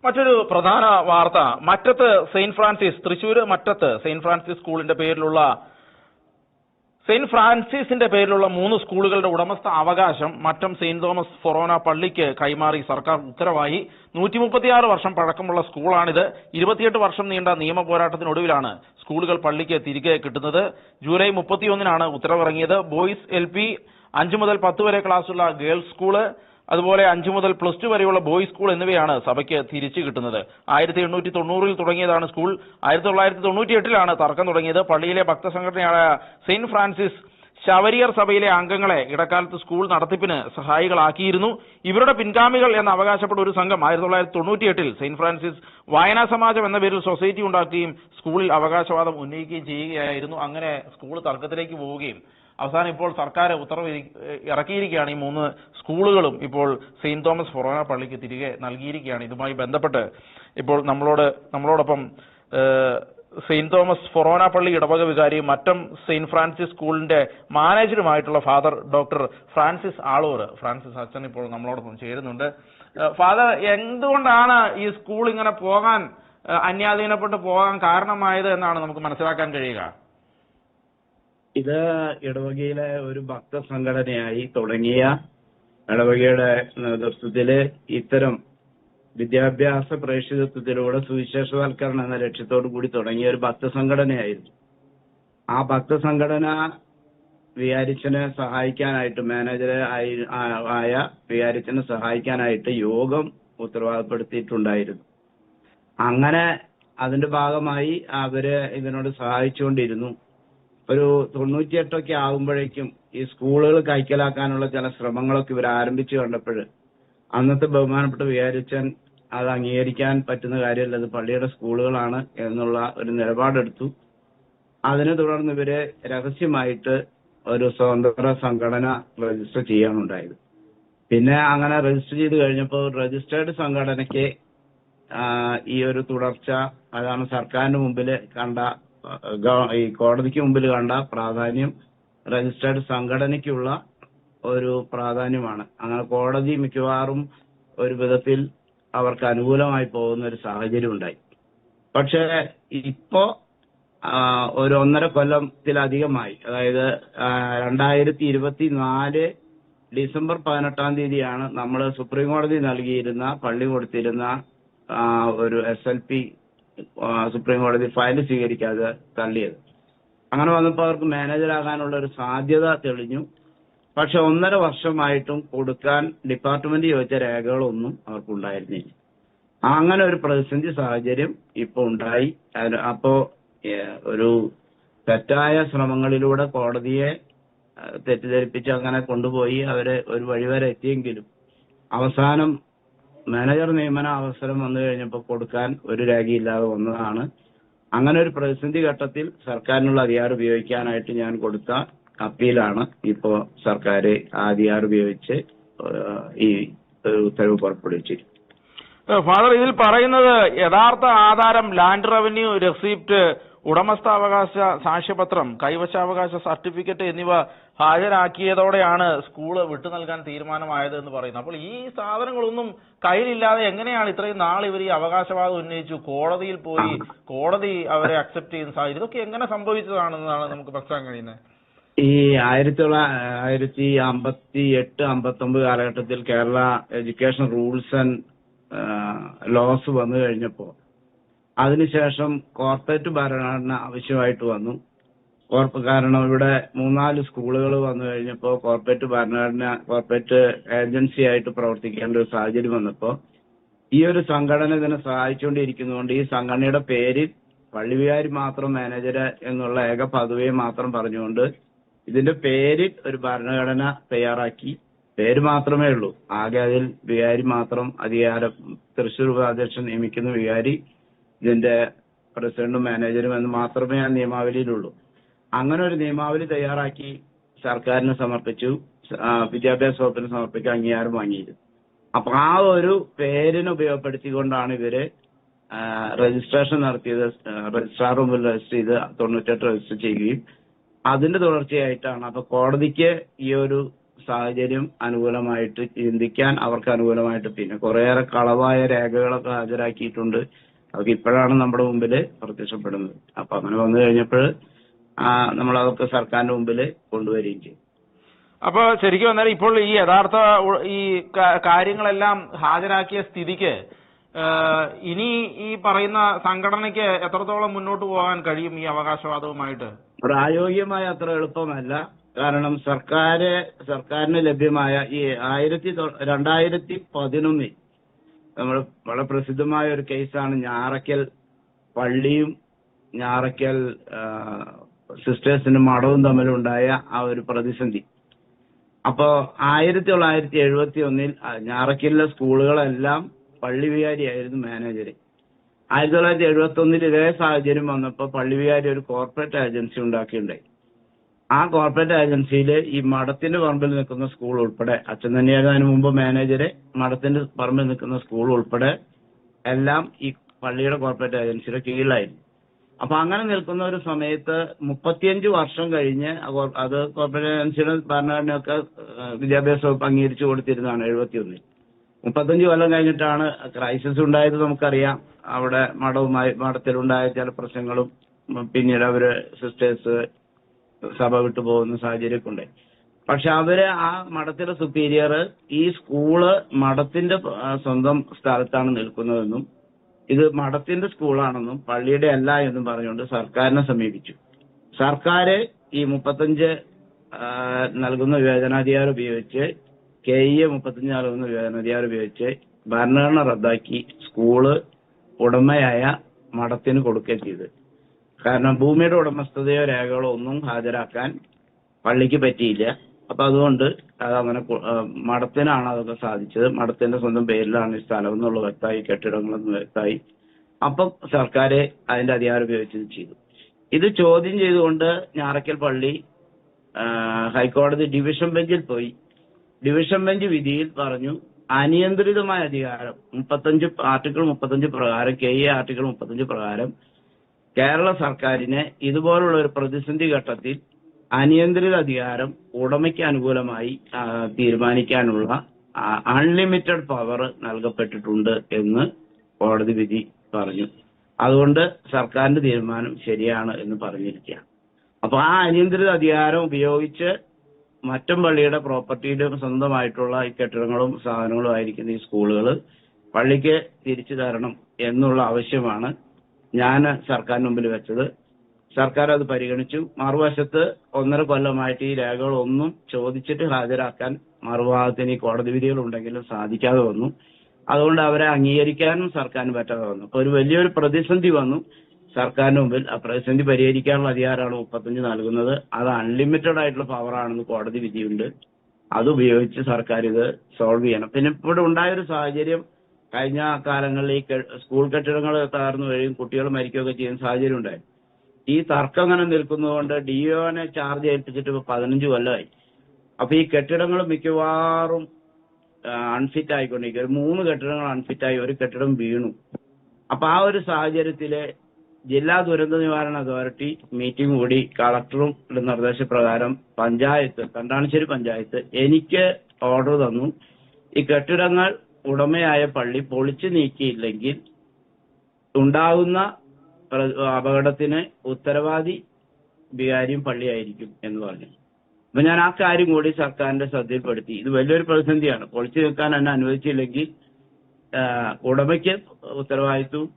മറ്റൊരു പ്രധാന വാർത്ത, മറ്റത്ത് Saint Francis, Thrissur മറ്റത്ത് Saint Francis സ്കൂളിന്റെ പേരിലുള്ള സെയിന്റ് ഫ്രാൻസിസിന്റെ പേരിലുള്ള 3 സ്കൂളുകളുടെ ഉടമസ്ഥ അവകാശം മറ്റം സെയിന്റ് തോമസ് ഫൊറോന പള്ളിക്ക് കൈമാറി സർക്കാർ ഉത്തരവായി. 136 വർഷം പഴക്കമുള്ള സ്കൂളാണിത്. 28 വർഷം നീണ്ട നിയമ പോരാട്ടത്തിനൊടുവിലാണ് സ്കൂളുകൾ പള്ളിക്ക് തിരികെ കിട്ടുന്നത്. ജൂലൈ 31-നാണ് ഉത്തരവിറങ്ങിയത്. ബോയ്സ് LP 5 മുതൽ 10 വരെ ക്ലാസ്സുള്ള ഗേൾസ് സ്കൂള്, അതുപോലെ 5 മുതൽ +2 വരെയുള്ള ബോയ്സ് സ്കൂൾ എന്നിവയാണ് സഭയ്ക്ക് തിരിച്ചു കിട്ടുന്നത്. 1890-ൽ തുടങ്ങിയതാണ് സ്കൂൾ. 1998-ലാണ് തർക്കം തുടങ്ങിയത്. പള്ളിയിലെ ഭക്തസംഘടനയായ സെയിന്റ് ഫ്രാൻസിസ് ശവരിയർ സഭയിലെ അംഗങ്ങളെ ഇടക്കാലത്ത് സ്കൂൾ നടത്തിപ്പിന് സഹായികളാക്കിയിരുന്നു. ഇവരുടെ പിൻഗാമികൾ എന്ന് അവകാശപ്പെട്ട ഒരു സംഘം 1998-ൽ സെയിന്റ് ഫ്രാൻസിസ് വായനാ സമാജം എന്ന പേരിൽ സൊസൈറ്റി ഉണ്ടാക്കുകയും സ്കൂളിൽ അവകാശവാദം ഉന്നയിക്കുകയും ചെയ്യുകയായിരുന്നു. അങ്ങനെ സ്കൂൾ തർക്കത്തിലേക്ക് പോവുകയും അവസാനം ഇപ്പോൾ സർക്കാർ ഉത്തരവ് ഇറക്കിയിരിക്കുകയാണ്. ഈ 3 സ്കൂളുകളും ഇപ്പോൾ സെയിന്റ് തോമസ് ഫൊറോന പള്ളിക്ക് തിരികെ നൽകിയിരിക്കുകയാണ്. ഇതുമായി ബന്ധപ്പെട്ട് ഇപ്പോൾ നമ്മളോടൊപ്പം സെയിന്റ് തോമസ് ഫൊറോന പള്ളി ഇടവക വികാരിയും മറ്റം സെയിന്റ് ഫ്രാൻസിസ് സ്കൂളിന്റെ മാനേജറുമായിട്ടുള്ള father doctor Francis Aloor, Francis അച്ഛൻ ഇപ്പോൾ നമ്മളോടൊപ്പം ചേരുന്നുണ്ട്. ഫാദർ, എന്തുകൊണ്ടാണ് ഈ സ്കൂൾ ഇങ്ങനെ പോകാൻ അന്യാധീനപ്പെട്ട് പോകാൻ കാരണമായത് എന്നാണ് നമുക്ക് മനസ്സിലാക്കാൻ കഴിയുക? ഇത് ഇടവകയിലെ ഒരു ഭക്ത സംഘടനയായി തുടങ്ങിയ ഇടവകയുടെ നേതൃത്വത്തില് ഇത്തരം വിദ്യാഭ്യാസ പ്രേക്ഷിതത്വത്തിലൂടെ സുവിശേഷവൽക്കരണം എന്ന ലക്ഷ്യത്തോടു കൂടി തുടങ്ങിയ ഒരു ഭക്ത സംഘടനയായിരുന്നു. ആ ഭക്ത സംഘടന വികാരിച്ചനെ സഹായിക്കാനായിട്ട്, മാനേജർ ആയ വികാരിച്ചനെ സഹായിക്കാനായിട്ട് യോഗം ഉത്തരവാദപ്പെടുത്തിയിട്ടുണ്ടായിരുന്നു. അങ്ങനെ അതിന്റെ ഭാഗമായി അവര് ഇതിനോട് സഹായിച്ചുകൊണ്ടിരുന്നു. ഒരു 98 ആകുമ്പോഴേക്കും ഈ സ്കൂളുകൾ കൈക്കലാക്കാനുള്ള ചില ശ്രമങ്ങളൊക്കെ ഇവർ ആരംഭിച്ചു കണ്ടപ്പോൾ അന്നത്തെ ബഹുമാനപ്പെട്ട വികാരിച്ചൻ അത് അംഗീകരിക്കാൻ പറ്റുന്ന കാര്യമല്ല, അത് പള്ളിയുടെ സ്കൂളുകളാണ് എന്നുള്ള ഒരു നിലപാടെടുത്തു. അതിനെ തുടർന്ന് ഇവര് രഹസ്യമായിട്ട് ഒരു സ്വതന്ത്ര സംഘടന രജിസ്റ്റർ ചെയ്യാനുണ്ടായത്. പിന്നെ അങ്ങനെ രജിസ്റ്റർ ചെയ്ത് കഴിഞ്ഞപ്പോൾ രജിസ്റ്റേർഡ് സംഘടനയ്ക്ക് ഈ ഒരു തുടർച്ച, അതാണ് സർക്കാരിന് മുമ്പിൽ കണ്ട, ഈ കോടതിക്ക് മുമ്പിൽ കണ്ട പ്രാധാന്യം രജിസ്റ്റേർഡ് സംഘടനയ്ക്കുള്ള ഒരു പ്രാധാന്യമാണ്. അങ്ങനെ കോടതി മിക്കവാറും ഒരു വിധത്തിൽ അവർക്ക് അനുകൂലമായി പോകുന്ന ഒരു സാഹചര്യം ഉണ്ടായി. പക്ഷേ ഇപ്പോ ഒരു 1.5 കൊല്ലത്തിലധികമായി, അതായത് 2024 ഡിസംബർ 18-ാം തീയതിയാണ് നമ്മൾ സുപ്രീം കോടതി നൽകിയിരുന്ന, പള്ളി കൊടുത്തിരുന്ന ഒരു SLP സുപ്രീം കോടതി ഫയൽ സ്വീകരിക്കാതെ തള്ളിയത്. അങ്ങനെ വന്നപ്പോൾ അവർക്ക് മാനേജറാകാനുള്ള ഒരു സാധ്യത തെളിഞ്ഞു. പക്ഷെ 1.5 വർഷമായിട്ടും കൊടുക്കാൻ ഡിപ്പാർട്ട്മെന്റ് ചോദിച്ച രേഖകളൊന്നും അവർക്കുണ്ടായിരുന്നില്ല. അങ്ങനെ ഒരു പ്രതിസന്ധി സാഹചര്യം ഇപ്പൊ ഉണ്ടായി. അപ്പോ ഒരു തെറ്റായ ശ്രമങ്ങളിലൂടെ കോടതിയെ തെറ്റിദ്ധരിപ്പിച്ച് അങ്ങനെ കൊണ്ടുപോയി അവരെ ഒരു വഴിവരെ എത്തിയെങ്കിലും അവസാനം മാനേജർ നിയമന അവസരം വന്നു കഴിഞ്ഞപ്പോൾ കൊടുക്കാൻ ഒരു രേഖയില്ലാതെ വന്നതാണ്. അങ്ങനെ ഒരു പ്രതിസന്ധി ഘട്ടത്തിൽ സർക്കാരിനുള്ള അധികാരം ഉപയോഗിക്കാനായിട്ട് ഞാൻ കൊടുത്ത അപ്പീലാണ് ഇപ്പോ സർക്കാർ ആ അധികാരം ഉപയോഗിച്ച് ഈ ഉത്തരവ് പുറപ്പെടുവിച്ചിരിക്കുന്നത്. ഫാദർ, ഇതിൽ പറയുന്നത് യഥാർത്ഥ ആധാരം, ലാൻഡ് റവന്യൂ റെസിപ്റ്റ്, ഉടമസ്ഥാവകാശ സാക്ഷ്യപത്രം, കൈവശാവകാശ സർട്ടിഫിക്കറ്റ് എന്നിവ ഹാജരാക്കിയതോടെയാണ് സ്കൂള് വിട്ടു നൽകാൻ തീരുമാനമായത് എന്ന് പറയുന്നു. അപ്പോൾ ഈ സാധനങ്ങളൊന്നും കയ്യിലില്ലാതെ എങ്ങനെയാണ് ഇത്രയും നാൾ ഇവർ ഈ അവകാശവാദം ഉന്നയിച്ചു, കോടതിയിൽ പോയി കോടതി അവരെ അക്സെപ്റ്റ് ചെയ്യുന്ന സാഹചര്യം, ഇതൊക്കെ എങ്ങനെ സംഭവിച്ചതാണെന്നാണ് നമുക്ക് മനസ്സിലാക്കാൻ കഴിയുന്നത്? ഈ 1958-59 കാലഘട്ടത്തിൽ Kerala education rules and laws വന്നു കഴിഞ്ഞപ്പോ അതിനുശേഷം കോർപ്പറേറ്റ് ഭരണഘടന ആവശ്യമായിട്ട് വന്നു. കാരണം ഇവിടെ 3-4 സ്കൂളുകൾ വന്നു കഴിഞ്ഞപ്പോൾ കോർപ്പറേറ്റ് ഏജൻസി ആയിട്ട് പ്രവർത്തിക്കേണ്ട ഒരു സാഹചര്യം വന്നപ്പോൾ ഈ ഒരു സംഘടന ഇതിനെ സഹായിച്ചുകൊണ്ടിരിക്കുന്നതുകൊണ്ട് ഈ സംഘടനയുടെ പേരിൽ പള്ളിവികാരി മാത്രം മാനേജർ എന്നുള്ള ഏക പദവിയെ മാത്രം പറഞ്ഞുകൊണ്ട് ഇതിന്റെ പേരിൽ ഒരു ഭരണഘടന തയ്യാറാക്കി. പേര് മാത്രമേ ഉള്ളൂ, ആകെ അതിൽ വികാരി മാത്രം അധികാരം, തൃശ്ശൂർ ഉപാധ്യക്ഷൻ നിയമിക്കുന്ന വികാരി, ഇതിന്റെ പ്രസിഡന്റും മാനേജരും എന്ന് മാത്രമേ ആ നിയമാവലിയിലുള്ളൂ. അങ്ങനെ ഒരു നിയമാവലി തയ്യാറാക്കി സർക്കാരിന് സമർപ്പിച്ചു, വിദ്യാഭ്യാസ വകുപ്പിന് സമർപ്പിക്കാൻ അംഗീകാരം വാങ്ങിയിരുന്നു. അപ്പൊ ആ ഒരു പേരിനെ ഉപയോഗപ്പെടുത്തിക്കൊണ്ടാണ് ഇവര് രജിസ്ട്രേഷൻ നടത്തിയത്. രജിസ്ട്രാർ മുമ്പിൽ രജിസ്റ്റർ ചെയ്ത് 98 രജിസ്റ്റർ ചെയ്യുകയും അതിന്റെ തുടർച്ചയായിട്ടാണ് അപ്പൊ കോടതിക്ക് ഈ ഒരു സാഹചര്യം അനുകൂലമായിട്ട് ചിന്തിക്കാൻ അവർക്ക് അനുകൂലമായിട്ട് പിന്നെ കുറേയേറെ കളവായ രേഖകളൊക്കെ ഹാജരാക്കിയിട്ടുണ്ട്. അതൊക്കെ ഇപ്പോഴാണ് നമ്മുടെ മുമ്പിൽ പ്രത്യക്ഷപ്പെടുന്നത്. അപ്പൊ അങ്ങനെ വന്നു കഴിഞ്ഞപ്പോൾ നമ്മളതൊക്കെ സർക്കാരിന്റെ മുമ്പിൽ കൊണ്ടുവരികയും ചെയ്യും. അപ്പൊ ശരിക്കും വന്നാൽ ഇപ്പോൾ ഈ യഥാർത്ഥ ഈ കാര്യങ്ങളെല്ലാം ഹാജരാക്കിയ സ്ഥിതിക്ക് ഇനി ഈ പറയുന്ന സംഘടനയ്ക്ക് എത്രത്തോളം മുന്നോട്ട് പോകാൻ കഴിയും ഈ അവകാശവാദവുമായിട്ട്? പ്രായോഗികമായി അത്ര എളുപ്പമല്ല. കാരണം സർക്കാരിന് ലഭ്യമായ ഈ 2011 നമ്മൾ വളരെ പ്രസിദ്ധമായ ഒരു കേസാണ് ഞാറയ്ക്കൽ പള്ളിയും ഞാറയ്ക്കൽ സിസ്റ്റേഴ്സിന്റെ മഠവും തമ്മിലുണ്ടായ ആ ഒരു പ്രതിസന്ധി. അപ്പോ 1971 ഞാറയ്ക്കലിലെ സ്കൂളുകളെല്ലാം പള്ളി വികാരിയായിരുന്നു മാനേജർ. 1971 ഇതേ സാഹചര്യം വന്നപ്പോൾ പള്ളി വികാരി ഒരു കോർപ്പറേറ്റ് ഏജൻസി ഉണ്ടാക്കിയിട്ടുണ്ടായി. ആ കോർപ്പറേറ്റ് ഏജൻസിയിൽ ഈ മഠത്തിന്റെ പറമ്പിൽ നിൽക്കുന്ന സ്കൂൾ ഉൾപ്പെടെ, അച്ഛൻ തന്നെയായിരുന്നു അതിനു മുമ്പ് മാനേജര്, മഠത്തിന്റെ പറമ്പിൽ നിൽക്കുന്ന സ്കൂൾ ഉൾപ്പെടെ എല്ലാം ഈ പള്ളിയുടെ കോർപ്പറേറ്റ് ഏജൻസിയുടെ കീഴിലായിരുന്നു. അപ്പൊ അങ്ങനെ നിൽക്കുന്ന ഒരു സമയത്ത് 35 വർഷം കഴിഞ്ഞ് അത് കോർപ്പറേറ്റ് ഏജൻസിയുടെ ഭരണഘടനയൊക്കെ വിദ്യാഭ്യാസ വകുപ്പ് അംഗീകരിച്ചു കൊടുത്തിരുന്നതാണ് 71. 35 കൊല്ലം കഴിഞ്ഞിട്ടാണ് ക്രൈസിസ് ഉണ്ടായത്. നമുക്കറിയാം, അവിടെ മഠത്തിലുണ്ടായ ചില പ്രശ്നങ്ങളും പിന്നീട് അവര് സിസ്റ്റേഴ്സ് സഭ വിട്ടു പോകുന്ന സാഹചര്യമൊക്കെ ഉണ്ടായി. പക്ഷെ അവര് ആ മഠത്തിലെ സുപ്പീരിയർ ഈ സ്കൂള് മഠത്തിന്റെ സ്വന്തം സ്ഥലത്താണ് നിൽക്കുന്നതെന്നും ഇത് മഠത്തിന്റെ സ്കൂളാണെന്നും പള്ളിയുടെ അല്ല എന്നും പറഞ്ഞുകൊണ്ട് സർക്കാരിനെ സമീപിച്ചു. സർക്കാർ ഈ 35 നൽകുന്ന വിവേചനാധികാരം ഉപയോഗിച്ച് KE 35 നൽകുന്ന വിവേചനാധികാരം ഉപയോഗിച്ച് ഭരണഘടന റദ്ദാക്കി സ്കൂള് ഉടമയായ മഠത്തിന് കൊടുക്കുകയും ചെയ്തു. കാരണം ഭൂമിയുടെ ഉടമസ്ഥതയോ രേഖകളോ ഒന്നും ഹാജരാക്കാൻ പള്ളിക്ക് പറ്റിയില്ല. അപ്പൊ അതുകൊണ്ട് അതങ്ങനെ മഠത്തിനാണ് അതൊക്കെ സാധിച്ചത്. മഠത്തിന്റെ സ്വന്തം പേരിലാണ് ഈ സ്ഥലം എന്നുള്ള വ്യക്തമായി, കെട്ടിടങ്ങളൊന്നും വ്യക്തമായി. അപ്പം സർക്കാർ അതിന്റെ അധികാരം ഉപയോഗിച്ച് ചെയ്തു. ഇത് ചോദ്യം ചെയ്തുകൊണ്ട് ഞാറയ്ക്കൽ പള്ളി ഹൈക്കോടതി ഡിവിഷൻ ബെഞ്ചിൽ പോയി. ഡിവിഷൻ ബെഞ്ച് വിധിയിൽ പറഞ്ഞു, അനിയന്ത്രിതമായ അധികാരം ആർട്ടിക്കിൾ 35 പ്രകാരം, KE ആർട്ടിക്കിൾ 35 പ്രകാരം കേരള സർക്കാരിനെ ഇതുപോലുള്ള ഒരു പ്രതിസന്ധി ഘട്ടത്തിൽ അനിയന്ത്രിത അധികാരം ഉടമയ്ക്ക് അനുകൂലമായി തീരുമാനിക്കാനുള്ള അൺലിമിറ്റഡ് പവർ നൽകപ്പെട്ടിട്ടുണ്ട് എന്ന് കോടതി വിധി പറഞ്ഞു. അതുകൊണ്ട് സർക്കാരിന്റെ തീരുമാനം ശരിയാണ് എന്ന് പറഞ്ഞിരിക്കുകയാണ്. അപ്പൊ ആ അനിയന്ത്രിത അധികാരം ഉപയോഗിച്ച് മറ്റും പള്ളിയുടെ പ്രോപ്പർട്ടിയുടെ സ്വന്തമായിട്ടുള്ള ഈ കെട്ടിടങ്ങളും സാധനങ്ങളും ആയിരിക്കുന്ന ഈ സ്കൂളുകൾ പള്ളിക്ക് തിരിച്ചു തരണം എന്നുള്ള ആവശ്യമാണ് ഞാൻ സർക്കാരിന് മുമ്പിൽ വെച്ചത്. സർക്കാർ അത് പരിഗണിച്ചു. മറുവശത്ത് 1.5 കൊല്ലമായിട്ട് ഈ രേഖകളൊന്നും ചോദിച്ചിട്ട് ഹാജരാക്കാൻ മറുഭാഗത്തിന് ഈ കോടതി വിധികൾ ഉണ്ടെങ്കിലും സാധിക്കാതെ വന്നു. അതുകൊണ്ട് അവരെ അംഗീകരിക്കാനും സർക്കാരിന് പറ്റാതെ വന്നു. അപ്പൊ ഒരു വലിയൊരു പ്രതിസന്ധി വന്നു സർക്കാരിന് മുമ്പിൽ. ആ പ്രതിസന്ധി പരിഹരിക്കാനുള്ള അധികാരമാണ് 35 നൽകുന്നത്. അത് അൺലിമിറ്റഡ് ആയിട്ടുള്ള പവറാണെന്ന് കോടതി വിധിയുണ്ട്. അത് ഉപയോഗിച്ച് സർക്കാർ ഇത് സോൾവ് ചെയ്യണം. പിന്നെ ഇവിടെ ഉണ്ടായൊരു സാഹചര്യം, കഴിഞ്ഞ കാലങ്ങളിൽ ഈ സ്കൂൾ കെട്ടിടങ്ങൾ തകർന്നു വീഴുകയും കുട്ടികൾ മരിക്കുകയൊക്കെ ചെയ്യുന്ന സാഹചര്യം ഉണ്ടായി. ഈ തർക്കം അങ്ങനെ നിൽക്കുന്നതുകൊണ്ട് DOനെ ചാർജ് ഏൽപ്പിച്ചിട്ട് ഇപ്പൊ 15 കൊല്ലമായി. അപ്പൊ ഈ കെട്ടിടങ്ങൾ മിക്കവാറും അൺഫിറ്റ് ആയിക്കൊണ്ടിരിക്കും. 3 കെട്ടിടങ്ങൾ അൺഫിറ്റായി, ഒരു കെട്ടിടം വീണു. അപ്പൊ ആ ഒരു സാഹചര്യത്തില് ജില്ലാ ദുരന്ത നിവാരണ അതോറിറ്റി മീറ്റിംഗ് കൂടി കളക്ടറും നിർദ്ദേശപ്രകാരം പഞ്ചായത്ത്, കണ്ടാണശ്ശേരി പഞ്ചായത്ത് എനിക്ക് ഓർഡർ തന്നു, ഈ കെട്ടിടങ്ങൾ ഉടമയായ പള്ളി പൊളിച്ചു നീക്കിയില്ലെങ്കിൽ ഉണ്ടാകുന്ന അപകടത്തിന് ഉത്തരവാദി വികാരിയും പള്ളിയായിരിക്കും എന്ന് പറഞ്ഞു. അപ്പൊ ഞാൻ ആ കാര്യം കൂടി സർക്കാരിന്റെ ശ്രദ്ധയിൽപ്പെടുത്തി. ഇത് വലിയൊരു പ്രതിസന്ധിയാണ്. പൊളിച്ചു നിൽക്കാൻ എന്നെ അനുവദിച്ചില്ലെങ്കിൽ ഉടമയ്ക്ക് ഉത്തരവാദിത്വവും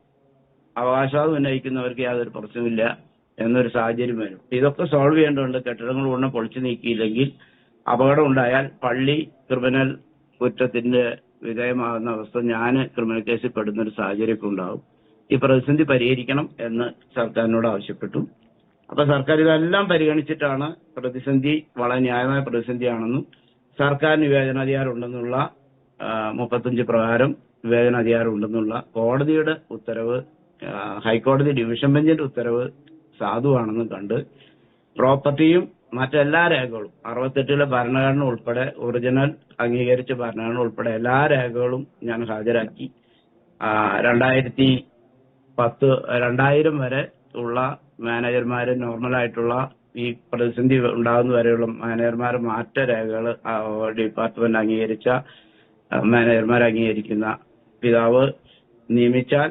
അവകാശവാദം ഉന്നയിക്കുന്നവർക്ക് യാതൊരു പ്രശ്നമില്ല എന്നൊരു സാഹചര്യം വരും. ഇതൊക്കെ സോൾവ് ചെയ്യേണ്ടതുണ്ട്. കെട്ടിടങ്ങൾ ഉടനെ പൊളിച്ചു നീക്കിയില്ലെങ്കിൽ അപകടം ഉണ്ടായാൽ പള്ളി ക്രിമിനൽ കുറ്റത്തിന്റെ വിധേയമാകുന്ന അവസ്ഥ, ഞാൻ ക്രിമിനൽ കേസിൽ പെടുന്ന ഒരു സാഹചര്യമൊക്കെ ഉണ്ടാവും. ഈ പ്രതിസന്ധി പരിഹരിക്കണം എന്ന് സർക്കാരിനോട് ആവശ്യപ്പെട്ടു. അപ്പൊ സർക്കാർ ഇതെല്ലാം പരിഗണിച്ചിട്ടാണ് പ്രതിസന്ധി വളരെ ന്യായമായ പ്രതിസന്ധിയാണെന്നും സർക്കാരിന് വിവേചനാധികാരം ഉണ്ടെന്നുള്ള 35 പ്രകാരം വിവേചനാധികാരം ഉണ്ടെന്നുള്ള കോടതിയുടെ ഉത്തരവ്, ഹൈക്കോടതി ഡിവിഷൻ ബെഞ്ചിന്റെ ഉത്തരവ് സാധുവാണെന്ന് കണ്ട് പ്രോപ്പർട്ടിയും മറ്റെല്ലാ രേഖകളും 68 ഭരണഘടന ഉൾപ്പെടെ ഒറിജിനൽ അംഗീകരിച്ച ഭരണഘടന ഉൾപ്പെടെ എല്ലാ രേഖകളും ഞാൻ ഹാജരാക്കി. 2000 വരെ ഉള്ള മാനേജർമാര് നോർമലായിട്ടുള്ള ഈ പ്രതിസന്ധി ഉണ്ടാകുന്ന വരെയുള്ള മാനേജർമാരെ മാറ്റ രേഖകൾ ഡിപ്പാർട്ട്മെന്റ് അംഗീകരിച്ച മാനേജർമാർ അംഗീകരിക്കുന്ന പിതാവ് നിയമിച്ചാൽ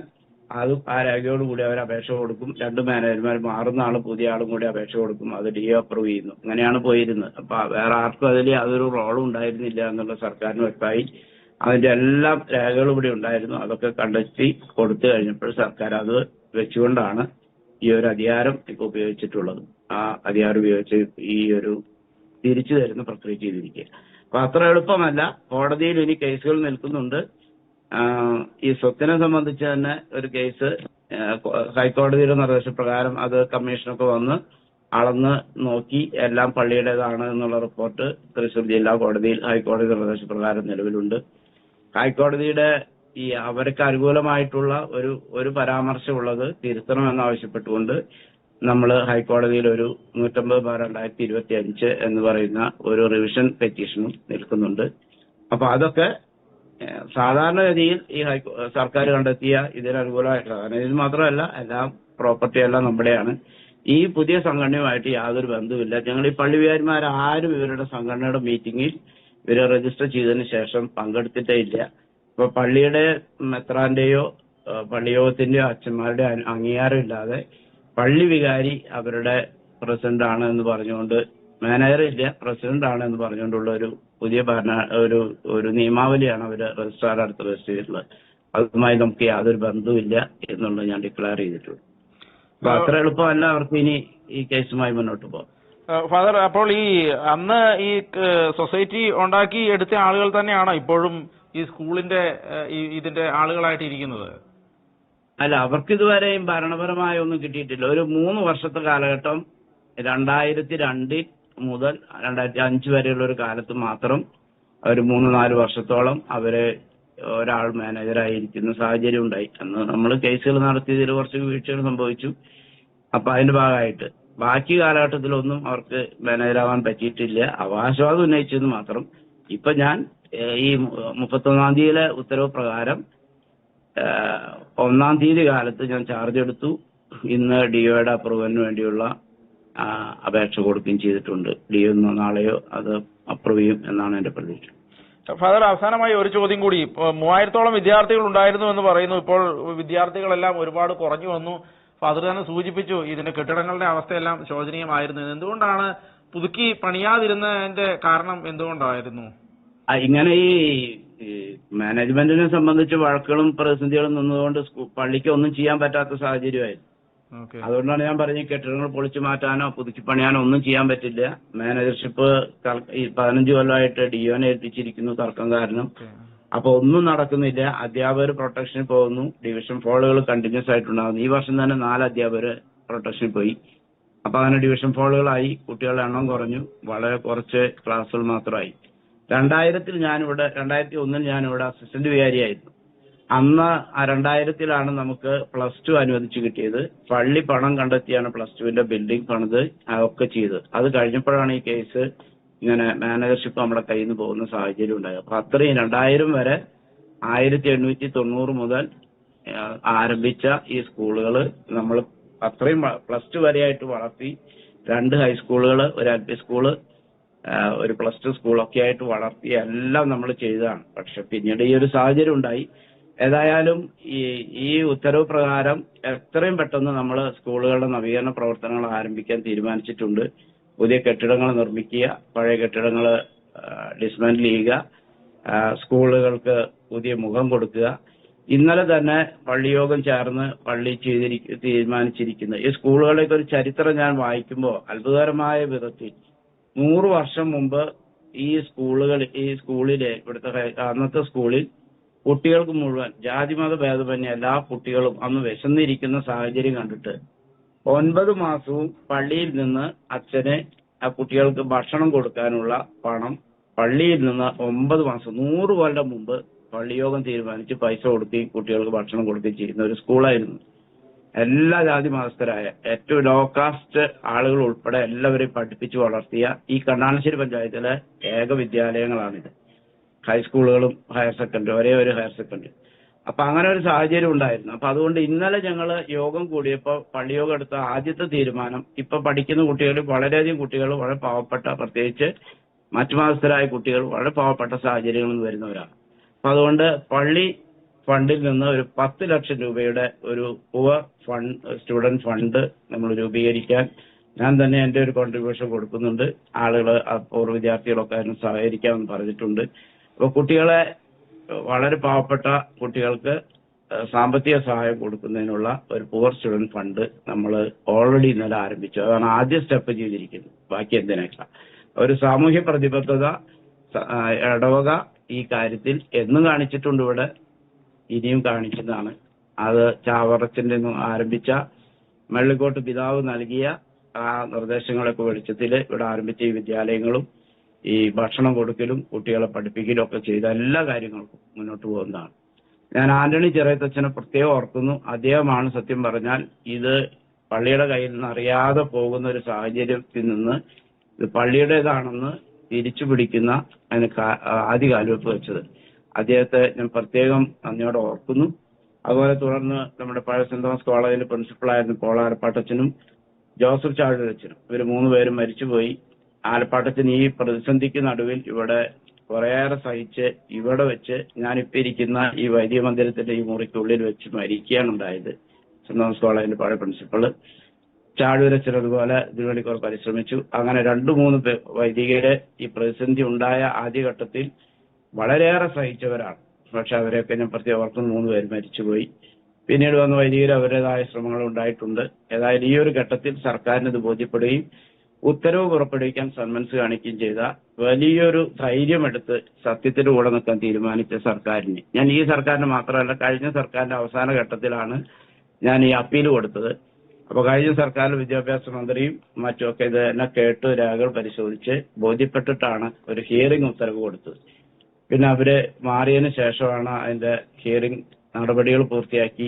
അത് ആ രേഖയോടുകൂടി അവർ അപേക്ഷ കൊടുക്കും. 2 മാനേജർമാർ മാറുന്ന ആളും പുതിയ ആളും കൂടി അപേക്ഷ കൊടുക്കും. അത് DO അപ്രൂവ് ചെയ്യുന്നു. അങ്ങനെയാണ് പോയിരുന്നത്. അപ്പൊ വേറെ ആർക്കും അതിൽ യാതൊരു റോളും ഉണ്ടായിരുന്നില്ല എന്നുള്ള സർക്കാരിന് വ്യക്തമായി. അതിന്റെ എല്ലാ രേഖകളും ഇവിടെ ഉണ്ടായിരുന്നു. അതൊക്കെ കണ്ടെത്തി കൊടുത്തു കഴിഞ്ഞപ്പോൾ സർക്കാർ അത് വെച്ചുകൊണ്ടാണ് ഈ ഒരു അധികാരം ഇപ്പൊ ഉപയോഗിച്ചിട്ടുള്ളത്. ആ അധികാരം ഉപയോഗിച്ച് ഈ ഒരു തിരിച്ചു തരുന്ന പ്രക്രിയ ചെയ്തിരിക്കുക. അപ്പൊ അത്ര എളുപ്പമല്ല. കോടതിയിൽ ഇനി കേസുകൾ നിൽക്കുന്നുണ്ട്. ഈ സ്വത്തിനെ സംബന്ധിച്ച് തന്നെ ഒരു കേസ് ഹൈക്കോടതിയുടെ നിർദ്ദേശപ്രകാരം അത് കമ്മീഷനൊക്കെ വന്ന് അളന്ന് നോക്കി എല്ലാം പള്ളിയുടേതാണ് എന്നുള്ള റിപ്പോർട്ട് തൃശൂർ ജില്ലാ കോടതിയിൽ ഹൈക്കോടതി നിർദ്ദേശപ്രകാരം നിലവിലുണ്ട്. ഹൈക്കോടതിയുടെ ഈ അവർക്ക് അനുകൂലമായിട്ടുള്ള ഒരു പരാമർശമുള്ളത് തിരുത്തണമെന്നാവശ്യപ്പെട്ടുകൊണ്ട് നമ്മൾ ഹൈക്കോടതിയിൽ ഒരു 150/2025 എന്ന് പറയുന്ന ഒരു റിവിഷൻ പെറ്റീഷനും നിൽക്കുന്നുണ്ട്. അപ്പൊ അതൊക്കെ സാധാരണഗതിയിൽ ഈ സർക്കാർ കണ്ടെത്തിയ ഇതിനനുകൂലമായിട്ടുള്ള, കാരണം ഇത് മാത്രമല്ല എല്ലാം പ്രോപ്പർട്ടി എല്ലാം നമ്മുടെയാണ്. ഈ പുതിയ സംഘടനയുമായിട്ട് യാതൊരു ബന്ധവുമില്ല. ഞങ്ങൾ ഈ പള്ളി വികാരിമാരും ഇവരുടെ സംഘടനയുടെ മീറ്റിംഗിൽ ഇവരെ രജിസ്റ്റർ ചെയ്തതിന് ശേഷം പങ്കെടുത്തിട്ടേ ഇല്ല. ഇപ്പൊ പള്ളിയുടെ മെത്രാന്റെയോ പള്ളിയോഗത്തിന്റെയോ അച്ഛന്മാരുടെ അംഗീകാരം ഇല്ലാതെ പള്ളി വികാരി അവരുടെ പ്രസിഡന്റ് ആണ് എന്ന് പറഞ്ഞുകൊണ്ട്, മാനേജർ ഇല്ല പ്രസിഡന്റ് ആണ് എന്ന് പറഞ്ഞുകൊണ്ടുള്ള ഒരു പുതിയ ഒരു നിയമാവലിയാണ് അവര് രജിസ്ട്രാറുടെ അടുത്ത് രജിസ്റ്റർ ചെയ്തിട്ടുള്ളത്. അതുമായി നമുക്ക് യാതൊരു ബന്ധവുമില്ല എന്നുള്ളത് ഞാൻ ഡിക്ലെയർ ചെയ്തിട്ടുള്ളൂ. അപ്പൊ അത്ര എളുപ്പമല്ല അവർക്ക് ഇനി ഈ കേസുമായി മുന്നോട്ട് പോകാം. ഫാദർ, അപ്പോൾ ഈ അന്ന് ഈ സൊസൈറ്റി ഉണ്ടാക്കി എടുത്ത ആളുകൾ തന്നെയാണോ ഇപ്പോഴും ഈ സ്കൂളിന്റെ ഇതിന്റെ ആളുകളായിട്ട് ഇരിക്കുന്നത്? അല്ല, അവർക്ക് ഇതുവരെയും ഭരണപരമായ ഒന്നും കിട്ടിയിട്ടില്ല. ഒരു 3 വർഷത്തെ കാലഘട്ടം 2002 മുതൽ 2005 വരെയുള്ള ഒരു കാലത്ത് മാത്രം ഒരു 3-4 വർഷത്തോളം അവര് ഒരാൾ മാനേജറായിരിക്കുന്ന സാഹചര്യം ഉണ്ടായി. അന്ന് നമ്മൾ കേസുകൾ നടത്തിയതിൽ കുറച്ച് വീഴ്ചകൾ സംഭവിച്ചു. അപ്പൊ അതിന്റെ ഭാഗമായിട്ട് ബാക്കി കാലഘട്ടത്തിലൊന്നും അവർക്ക് മാനേജറാവാൻ പറ്റിയിട്ടില്ല. അവകാശവാദം ഉന്നയിച്ചെന്ന് മാത്രം. ഇപ്പൊ ഞാൻ ഈ 31-ാം തീയതിയിലെ ഉത്തരവ് പ്രകാരം 1-ാം തീയതി കാലത്ത് ഞാൻ ചാർജ് എടുത്തു. ഇന്ന് DOയുടെ അപ്രൂവലിന് വേണ്ടിയുള്ള അപേക്ഷ കൊടുക്കുകയും ചെയ്തിട്ടുണ്ട്. DO ഇന്നോ നാളെയോ അത് അപ്രൂവ് ചെയ്യും എന്നാണ് എന്റെ പ്രതീക്ഷ. ഫാദർ, അവസാനമായി ഒരു ചോദ്യം കൂടി. 3000-ഓളം വിദ്യാർത്ഥികൾ ഉണ്ടായിരുന്നു എന്ന് പറയുന്നു. ഇപ്പോൾ വിദ്യാർത്ഥികളെല്ലാം ഒരുപാട് കുറഞ്ഞു വന്നു. ഫാദർ തന്നെ സൂചിപ്പിച്ചു ഇതിന്റെ കെട്ടിടങ്ങളുടെ അവസ്ഥയെല്ലാം ശോചനീയമായിരുന്നു. എന്തുകൊണ്ടാണ് പുതുക്കി പണിയാതിരുന്നതിന്റെ കാരണം എന്തുകൊണ്ടായിരുന്നു? ഇങ്ങനെ ഈ മാനേജ്മെന്റിനെ സംബന്ധിച്ച് വഴക്കുകളും പ്രതിസന്ധികളും നിന്നതുകൊണ്ട് പള്ളിക്ക് ഒന്നും ചെയ്യാൻ പറ്റാത്ത സാഹചര്യമായിരുന്നു. അതുകൊണ്ടാണ് ഞാൻ പറഞ്ഞത് കെട്ടിടങ്ങൾ പൊളിച്ചു മാറ്റാനോ പുതുക്കി പണിയാനോ ഒന്നും ചെയ്യാൻ പറ്റില്ല. മാനേജർഷിപ്പ് ഈ 15 കൊല്ലമായിട്ട് DOനെ ഏൽപ്പിച്ചിരിക്കുന്നു തർക്കം കാരണം. അപ്പൊ ഒന്നും നടക്കുന്നില്ല. അധ്യാപകർ പ്രൊട്ടക്ഷനിൽ പോകുന്നു. ഡിവിഷൻ ഫോളുകൾ കണ്ടിന്യൂസ് ആയിട്ടുണ്ടാകുന്നു. ഈ വർഷം തന്നെ 4 അധ്യാപകർ പ്രൊട്ടക്ഷനിൽ പോയി. അപ്പൊ അങ്ങനെ ഡിവിഷൻ ഫോളുകളായി. കുട്ടികളുടെ എണ്ണം കുറഞ്ഞു. വളരെ കുറച്ച് ക്ലാസ്സുകൾ മാത്രമായി. 2001 ഞാനിവിടെ അസിസ്റ്റന്റ് വികാരിയായിരുന്നു. അന്ന് 2000 നമുക്ക് +2 അനുവദിച്ചു കിട്ടിയത്. പള്ളി പണം കണ്ടെത്തിയാണ് +2ന്റെ ബിൽഡിംഗ് പണിത് അതൊക്കെ ചെയ്ത്. അത് കഴിഞ്ഞപ്പോഴാണ് ഈ കേസ് ഇങ്ങനെ മാനേജർഷിപ്പ് നമ്മുടെ കയ്യിൽ നിന്ന് പോകുന്ന സാഹചര്യം ഉണ്ടായത്. അപ്പൊ അത്രയും 2000 വരെ 1890 മുതൽ ആരംഭിച്ച ഈ സ്കൂളുകൾ നമ്മൾ അത്രയും +2 വരെയായിട്ട് വളർത്തി. 2 ഹൈസ്കൂളുകൾ, ഒരു LP സ്കൂള്, ഒരു +2 സ്കൂളൊക്കെ ആയിട്ട് വളർത്തി എല്ലാം നമ്മൾ ചെയ്തതാണ്. പക്ഷെ പിന്നീട് ഈ ഒരു സാഹചര്യം ഉണ്ടായി. ഏതായാലും ഈ ഉത്തരവ് പ്രകാരം എത്രയും പെട്ടെന്ന് നമ്മൾ സ്കൂളുകളുടെ നവീകരണ പ്രവർത്തനങ്ങൾ ആരംഭിക്കാൻ തീരുമാനിച്ചിട്ടുണ്ട്. പുതിയ കെട്ടിടങ്ങൾ നിർമ്മിക്കുക, പഴയ കെട്ടിടങ്ങൾ ഡിസ്മാന്റിൽ ചെയ്യുക, സ്കൂളുകൾക്ക് പുതിയ മുഖം കൊടുക്കുക. ഇന്നലെ തന്നെ പള്ളിയോഗം ചേർന്ന് തീരുമാനിച്ചിരിക്കുന്നത് ഈ സ്കൂളുകളുടെയൊക്കെ ഒരു ചരിത്രം ഞാൻ വായിക്കുമ്പോൾ അത്ഭുതകരമായ വിധത്തിൽ 100 വർഷം മുമ്പ് ഈ സ്കൂളിലെ ഇവിടുത്തെ അന്നത്തെ സ്കൂളിൽ കുട്ടികൾക്ക് മുഴുവൻ ജാതിമത ഭേദമന്യേ എല്ലാ കുട്ടികളും അന്ന് വിശന്നിരിക്കുന്ന സാഹചര്യം കണ്ടിട്ട് 9 മാസവും പള്ളിയിൽ നിന്ന് അച്ഛന് ആ കുട്ടികൾക്ക് ഭക്ഷണം കൊടുക്കാനുള്ള പണം പള്ളിയിൽ നിന്ന് 9 മാസം 100 കൊല്ലം മുമ്പ് പള്ളിയോഗം തീരുമാനിച്ച് പൈസ കൊടുക്കുകയും കുട്ടികൾക്ക് ഭക്ഷണം കൊടുക്കുകയും ചെയ്യുന്ന ഒരു സ്കൂളായിരുന്നു. എല്ലാ ജാതി മതസ്ഥരായ ഏറ്റവും ലോ കാസ്റ്റ് ആളുകൾ ഉൾപ്പെടെ എല്ലാവരെയും പഠിപ്പിച്ച് വളർത്തിയ ഈ കണ്ണാണശ്ശേരി പഞ്ചായത്തിലെ ഏക വിദ്യാലയങ്ങളാണിത്. ഹൈസ്കൂളുകളും ഹയർ സെക്കൻഡറി, ഒരേ ഒരു ഹയർ സെക്കൻഡറി. അപ്പൊ അങ്ങനെ ഒരു സാഹചര്യം ഉണ്ടായിരുന്നു. അപ്പൊ അതുകൊണ്ട് ഇന്നലെ ഞങ്ങൾ യോഗം കൂടിയപ്പോൾ പള്ളിയോഗം എടുത്ത ആദ്യത്തെ തീരുമാനം, ഇപ്പൊ പഠിക്കുന്ന കുട്ടികൾ വളരെയധികം കുട്ടികൾ വളരെ പാവപ്പെട്ട, പ്രത്യേകിച്ച് മറ്റു മതസ്ഥരായ കുട്ടികൾ വളരെ പാവപ്പെട്ട സാഹചര്യങ്ങളിൽ നിന്ന് വരുന്നവരാണ്. അപ്പൊ അതുകൊണ്ട് പള്ളി ഫണ്ടിൽ നിന്ന് ഒരു 10 ലക്ഷം രൂപയുടെ ഒരു പുവർ സ്റ്റുഡന്റ് ഫണ്ട് നമ്മൾ രൂപീകരിക്കാൻ ഞാൻ തന്നെ എന്റെ ഒരു കോൺട്രിബ്യൂഷൻ കൊടുക്കുന്നുണ്ട്. ആളുകൾ, പൂർവ്വ വിദ്യാർത്ഥികളൊക്കെ അതിന് സഹകരിക്കാമെന്ന് പറഞ്ഞിട്ടുണ്ട്. അപ്പൊ കുട്ടികളെ, വളരെ പാവപ്പെട്ട കുട്ടികൾക്ക് സാമ്പത്തിക സഹായം കൊടുക്കുന്നതിനുള്ള ഒരു പുവർ സ്റ്റുഡന്റ് ഫണ്ട് നമ്മൾ ഓൾറെഡി ഇന്നലെ ആരംഭിച്ചു. അതാണ് ആദ്യ സ്റ്റെപ്പ് ചെയ്തിരിക്കുന്നത്. ബാക്കി എന്തിനേക്കാം ഒരു സാമൂഹ്യ പ്രതിബദ്ധത ഇടവക ഈ കാര്യത്തിൽ എന്നും കാണിച്ചിട്ടുണ്ട്, ഇവിടെ ഇനിയും കാണിക്കുന്നതാണ്. അത് ചാവറച്ചിന്റെ ആരംഭിച്ച മെള്ളിക്കോട്ട് പിതാവ് നൽകിയ ആ നിർദ്ദേശങ്ങളൊക്കെ വെളിച്ചത്തിൽ ഇവിടെ ആരംഭിച്ച ഈ വിദ്യാലയങ്ങളും ഈ ഭക്ഷണം കൊടുക്കലും കുട്ടികളെ പഠിപ്പിക്കലും ഒക്കെ ചെയ്ത എല്ലാ കാര്യങ്ങൾക്കും മുന്നോട്ട് പോകുന്നതാണ്. ഞാൻ ആന്റണി ചെറിയത്തച്ഛനെ പ്രത്യേകം ഓർക്കുന്നു. അദ്ദേഹമാണ് സത്യം പറഞ്ഞാൽ ഇത് പള്ളിയുടെ കയ്യിൽ നിന്ന് അറിയാതെ പോകുന്ന ഒരു സാഹചര്യത്തിൽ നിന്ന് ഇത് പള്ളിയുടേതാണെന്ന് തിരിച്ചു പിടിക്കുന്ന അതിന് ആദ്യ കാൽവെപ്പ് വെച്ചത്. അദ്ദേഹത്തെ ഞാൻ പ്രത്യേകം നന്ദിയോടെ ഓർക്കുന്നു. അതുപോലെ തുടർന്ന് നമ്മുടെ പഴയ സെന്റ് തോമസ് കോളേജിൽ പ്രിൻസിപ്പളായിരുന്ന പോൾ ആലപ്പാട്ടച്ചനും ജോസഫ് ചാഴൂരച്ചനും ഇവർ 3 പേരും മരിച്ചുപോയി. ആലപ്പാട്ടച്ചൻ ഈ പ്രതിസന്ധിക്ക് നടുവിൽ ഇവിടെ കുറേയേറെ സഹിച്ച് ഇവിടെ വെച്ച് ഞാനിപ്പോ ഇരിക്കുന്ന ഈ വൈദിക മന്ദിരത്തിന്റെ ഈ മുറിക്കുള്ളിൽ വെച്ച് മരിക്കുകയാണ് ഉണ്ടായത്. സെന്റ് തോമസ് കോളേജിന്റെ പഴയ പ്രിൻസിപ്പള് ചാഴൂരച്ചൻ അതുപോലെ ഇതിനുവേണ്ടി കുറെ പരിശ്രമിച്ചു. അങ്ങനെ 2-3 വൈദികരെ ഈ പ്രതിസന്ധി ഉണ്ടായ ആദ്യഘട്ടത്തിൽ വളരെയേറെ സഹിച്ചവരാണ്. പക്ഷെ അവരെയൊക്കെ ഞാൻ പ്രത്യേകം ഓർക്കുന്ന 3 പേര് മരിച്ചുപോയി. പിന്നീട് വന്ന വൈദികർ അവരുടേതായ ശ്രമങ്ങൾ ഉണ്ടായിട്ടുണ്ട്. ഏതായാലും ഈ ഒരു ഘട്ടത്തിൽ സർക്കാരിന് ഇത് ബോധ്യപ്പെടുകയും ഉത്തരവ് പുറപ്പെടുവിക്കാൻ സന്മനസ് കാണിക്കുകയും ചെയ്ത വലിയൊരു ധൈര്യമെടുത്ത് സത്യത്തിന്റെ കൂടെ നിൽക്കാൻ തീരുമാനിച്ച സർക്കാരിന്, ഞാൻ ഈ സർക്കാരിന് മാത്രമല്ല കഴിഞ്ഞ സർക്കാരിന്റെ അവസാന ഘട്ടത്തിലാണ് ഞാൻ ഈ അപ്പീൽ കൊടുത്തത്. അപ്പൊ കഴിഞ്ഞ സർക്കാരിൽ വിദ്യാഭ്യാസ മന്ത്രിയും മറ്റുമൊക്കെ ഇത് എന്നെ കേട്ട് രേഖകൾ പരിശോധിച്ച് ബോധ്യപ്പെട്ടിട്ടാണ് ഒരു ഹിയറിംഗ് ഉത്തരവ് കൊടുത്തത്. പിന്നെ അവര് മാറിയതിനു ശേഷമാണ് അതിന്റെ ഹിയറിംഗ് നടപടികൾ പൂർത്തിയാക്കി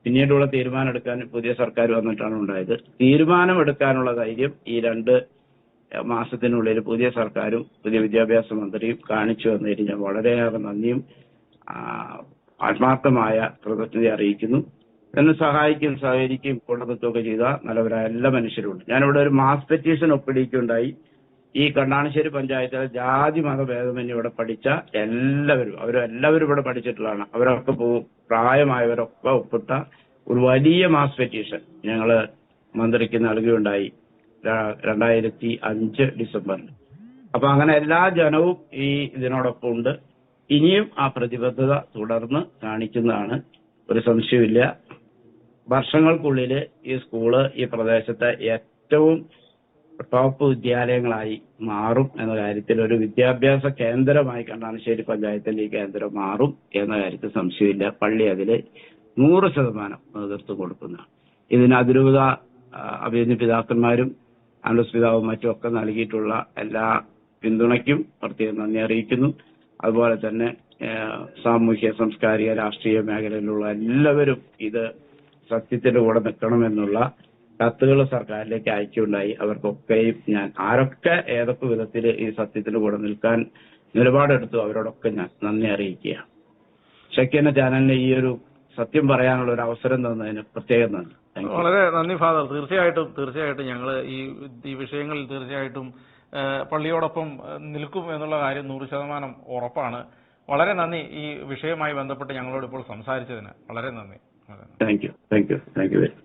പിന്നീടുള്ള തീരുമാനം എടുക്കാൻ പുതിയ സർക്കാർ വന്നിട്ടാണ് ഉണ്ടായത്. തീരുമാനമെടുക്കാനുള്ള ധൈര്യം ഈ 2 മാസത്തിനുള്ളിൽ പുതിയ സർക്കാരും പുതിയ വിദ്യാഭ്യാസ മന്ത്രിയും കാണിച്ചു വന്നതിന് ഞാൻ വളരെയേറെ നന്ദിയും ആത്മാർത്ഥമായ കൃതജ്ഞത അറിയിക്കുന്നു. എന്നെ സഹായിക്കുകയും സഹകരിക്കുകയും കൊണ്ടുനിൽക്കുകയൊക്കെ ചെയ്ത നല്ലവരായ എല്ലാ മനുഷ്യരുണ്ട്. ഞാനിവിടെ ഒരു മാസ് പെറ്റീഷൻ ഒപ്പിടിക്കുകയുണ്ടായി. ഈ കണ്ണാണശ്ശേരി പഞ്ചായത്തിലെ ജാതി മതഭേദമന്യേ ഇവിടെ പഠിച്ച അവരെല്ലാവരും ഇവിടെ പഠിച്ചിട്ടുള്ളതാണ്. അവരൊക്കെ പ്രായമായവരൊക്കെ ഒപ്പിട്ട ഒരു വലിയ മാസ് പെറ്റീഷൻ ഞങ്ങള് മന്ത്രിക്ക് നൽകുകയുണ്ടായി 2005 ഡിസംബറിൽ. അപ്പൊ അങ്ങനെ എല്ലാ ജനവും ഈ ഇതിനോടൊപ്പം ഉണ്ട്. ഇനിയും ആ പ്രതിബദ്ധത തുടർന്ന് കാണിക്കുന്നതാണ്, ഒരു സംശയമില്ല. വർഷങ്ങൾക്കുള്ളിൽ ഈ സ്കൂള് ഈ പ്രദേശത്തെ ഏറ്റവും ടോപ്പ് വിദ്യാലയങ്ങളായി മാറും എന്ന കാര്യത്തിൽ, ഒരു വിദ്യാഭ്യാസ കേന്ദ്രമായി കണ്ണാണശ്ശേരി പഞ്ചായത്തിന്റെ ഈ കേന്ദ്രം മാറും എന്ന കാര്യത്തിൽ സംശയമില്ല. പള്ളി അതില് 100% നേതൃത്വം കൊടുക്കുന്നതാണ്. ഇതിന് അതിരൂപത അഭിനന്ദ പിതാക്കന്മാരും ആൻഡ്രൂസ് പിതാവും മറ്റും ഒക്കെ നൽകിയിട്ടുള്ള എല്ലാ പിന്തുണയ്ക്കും പ്രത്യേകം നന്ദി അറിയിക്കുന്നു. അതുപോലെ തന്നെ സാമൂഹ്യ, സാംസ്കാരിക, രാഷ്ട്രീയ മേഖലയിലുള്ള എല്ലാവരും ഇത് സത്യത്തിന്റെ കൂടെ നിൽക്കണമെന്നുള്ള കത്തുകൾ സർക്കാരിലേക്ക് അയക്കുകയുണ്ടായി. അവർക്കൊക്കെയും ഞാൻ ആരൊക്കെ ഏതൊക്കെ വിധത്തിൽ ഈ സത്യത്തിന്റെ കൂടെ നിൽക്കാൻ നിലപാടെടുത്തു അവരോടൊക്കെ ഞാൻ നന്ദി അറിയിക്കുകയാണ്. ഷക്കീന ചാനലിന് ഈ ഒരു സത്യം പറയാനുള്ള ഒരു അവസരം തന്നതിന് പ്രത്യേകം നന്ദി. വളരെ നന്ദി ഫാദർ. തീർച്ചയായിട്ടും ഞങ്ങൾ ഈ വിഷയങ്ങളിൽ തീർച്ചയായിട്ടും പള്ളിയോടൊപ്പം നിൽക്കും എന്നുള്ള കാര്യം 100% ഉറപ്പാണ്. വളരെ നന്ദി ഈ വിഷയവുമായി ബന്ധപ്പെട്ട് ഞങ്ങളോട് ഇപ്പോൾ സംസാരിച്ചതിന്. വളരെ നന്ദി. Thank you very much.